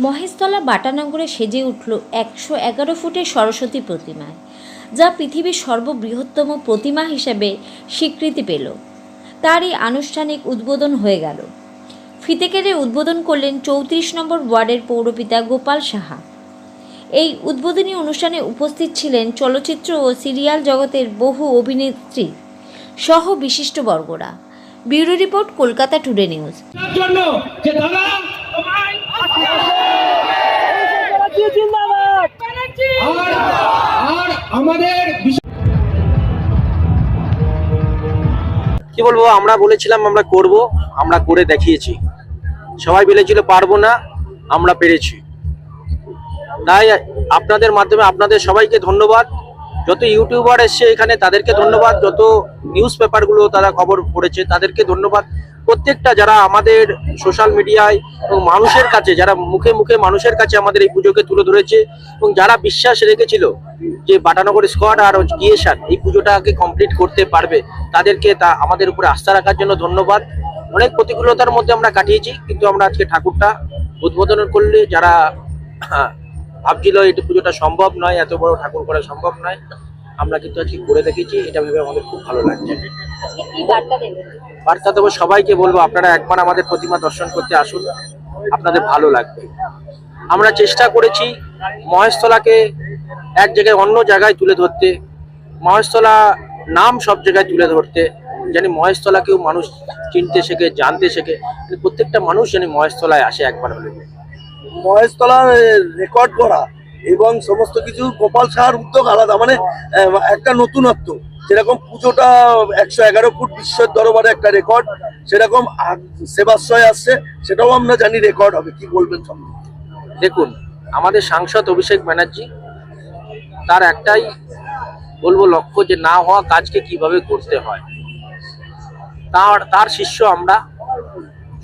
মহেশতলা বাটানগরে সেজে উঠল 111 ফুটের সরস্বতী প্রতিমায়, যা পৃথিবীর সর্ববৃহত্তম প্রতিমা হিসেবে স্বীকৃতি পেল। তারই আনুষ্ঠানিক উদ্বোধন হয়ে গেল। ফিতে কেটে উদ্বোধন করলেন 34 নম্বর ওয়ার্ডের পৌরপিতা গোপাল সাহা। এই উদ্বোধনী অনুষ্ঠানে উপস্থিত ছিলেন চলচ্চিত্র ও সিরিয়াল জগতের বহু অভিনেত্রী সহ বিশিষ্টবর্গরা। Bureau report, Kolkata today news. কি বলবো, আমরা বলেছিলাম আমরা করব, আমরা করে দেখিয়েছি। সবাই বলেছিল পারবো না, আমরা পেরেছি। তাই আপনাদের মাধ্যমে আপনাদের সবাইকে ধন্যবাদ। যত ইউটিউবার এসছে এখানে তাদেরকে ধন্যবাদ, যত নিউজ পেপারগুলো তারা খবর পড়েছে তাদেরকে ধন্যবাদ। প্রত্যেকটা যারা আমাদের সোশ্যাল মিডিয়ায় এবং মানুষের কাছে, যারা মুখে মুখে মানুষের কাছে আমাদের এই পুজোকে তুলে ধরেছে এবং যারা বিশ্বাস রেখেছিল যে বাটানগর স্কোয়াড আর ক্রিয়েশন এই পুজোটাকে কমপ্লিট করতে পারবে, তাদেরকে তা আমাদের উপরে আস্থা রাখার জন্য ধন্যবাদ। অনেক প্রতিকূলতার মধ্যে আমরা কাটিয়েছি, কিন্তু আমরা আজকে ঠাকুরটা উদ্বোধন করলে যারা ভাবছিল এই পুজোটা সম্ভব নয়, এত বড় ঠাকুর করা সম্ভব নয়, আমরা কিন্তু আজকে করে দেখেছি। এটা ভেবে আমাদের খুব ভালো লাগছে। বার্তা দেবো সবাইকে, বলবো আপনারা একবার আমাদের প্রতিমা দর্শন করতে আসুন, আপনাদের ভালো লাগবে। আমরা চেষ্টা করেছি মহেশতলাকে এক জায়গায় অন্য জায়গায় তুলে ধরতে, মহেশতলা নাম সব জায়গায় তুলে ধরতে, জানি মহেশতলাকেও মানুষ চিনতে শেখে, জানতে শেখে। প্রত্যেকটা মানুষ জানি মহেশতলায় আসে একবার হলে। মহেশতলার রেকর্ড করা এবং সমস্ত কিছু গোপাল সাহার উদ্যোগ আলাদা, মানে একটা নতুনত্ব। যেরকম পুজোটা 111 ফুট বিশ্বের দরবারে একটা রেকর্ড, সেরকম সেবাশ্রয় আসছে, সেটাও আমরা জানি রেকর্ড হবে। কি বলবেন সামনে? দেখুন, আমাদের সাংসদ অভিষেক ব্যানার্জি, তার একটাই বলবো লক্ষ্য যে না হওয়া কাজকে কিভাবে করতে হয়। তার শিষ্য আমরা।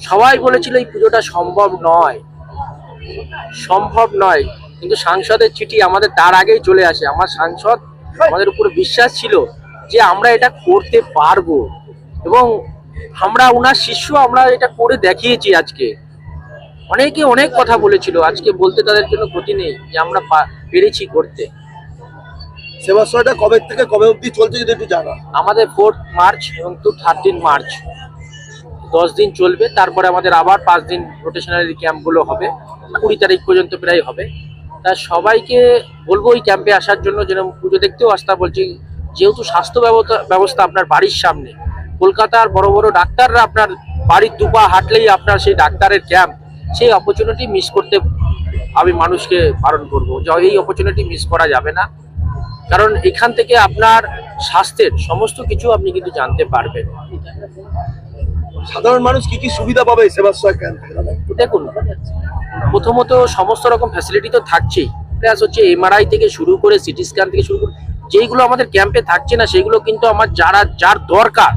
সবাই বলেছিল এই পুজোটা সম্ভব নয়, কিন্তু সাংসদের চিঠি আমাদের তার আগেই চলে আসে। আমার সাংসদ আমাদের উপর বিশ্বাস ছিল যে আমরা এটা করতে পারবো এবং আমরা ওনার শিষ্য, আমরা এটা করে দেখিয়েছি। আজকে অনেকে অনেক কথা বলেছিল, আজকে বলতে তাদের জন্য ক্ষতি নেই যে আমরা পেরেছি করতে। সেবাশ্রয়টা কবে থেকে কবে অবধি চলছে যদি একটু জানা। আমাদের 4 মার্চ এবং 13 মার্চ 10 দিন চলবে। তারপরে আমাদের আবার 5 দিন রোটেশনারি ক্যাম্পগুলো হবে, 20 তারিখ পর্যন্ত প্রায় হবে। তা সবাইকে বলবো এই ক্যাম্পে আসার জন্য, যেন পুজো দেখতেও আসতে বলছি। যেহেতু স্বাস্থ্য ব্যবস্থা আপনার বাড়ির সামনে, কলকাতার বড় বড় ডাক্তাররা আপনার বাড়ির দুপা হাঁটলেই আপনার সেই ডাক্তারের ক্যাম্প, সেই অপরচুনিটি মিস করতে আমি মানুষকে বারণ করবো যে এই অপরচুনিটি মিস করা যাবে না। কারণ এখান থেকে আপনার স্বাস্থ্যের সমস্ত কিছু আপনি কিন্তু জানতে পারবেন। সাধারণ মানুষ কি কি সুবিধা পাবে এই সেবাশ্রয় ক্যাম্প থেকে? দেখুন, প্রথমত সমস্ত রকম ফ্যাসিলিটি তো থাকছেই, প্লাস হচ্ছে এমআরআই থেকে শুরু করে সিটি স্ক্যান থেকে শুরু করে যেইগুলো আমাদের ক্যাম্পে থাকছে না, সেগুলো কিন্তু আমার যার দরকার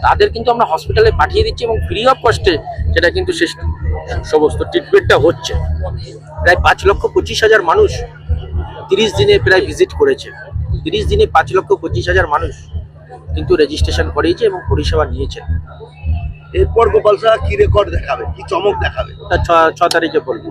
তাদের কিন্তু আমরা হসপিটালে পাঠিয়ে দিচ্ছি এবং ফ্রি অফ কস্টে সেটা কিন্তু সে সমস্ত ট্রিটমেন্টটা হচ্ছে। প্রায় 5,25,000 মানুষ 30 দিনে প্রায় ভিজিট করেছে। 30 দিনে 5,25,000 মানুষ কিন্তু রেজিস্ট্রেশন করিয়েছে এবং পরিষেবা নিয়েছেন। এরপর গোপাল সাহা কি রেকর্ড দেখাবে, কি চমক দেখাবে, তা 6 তারিখে বলবো।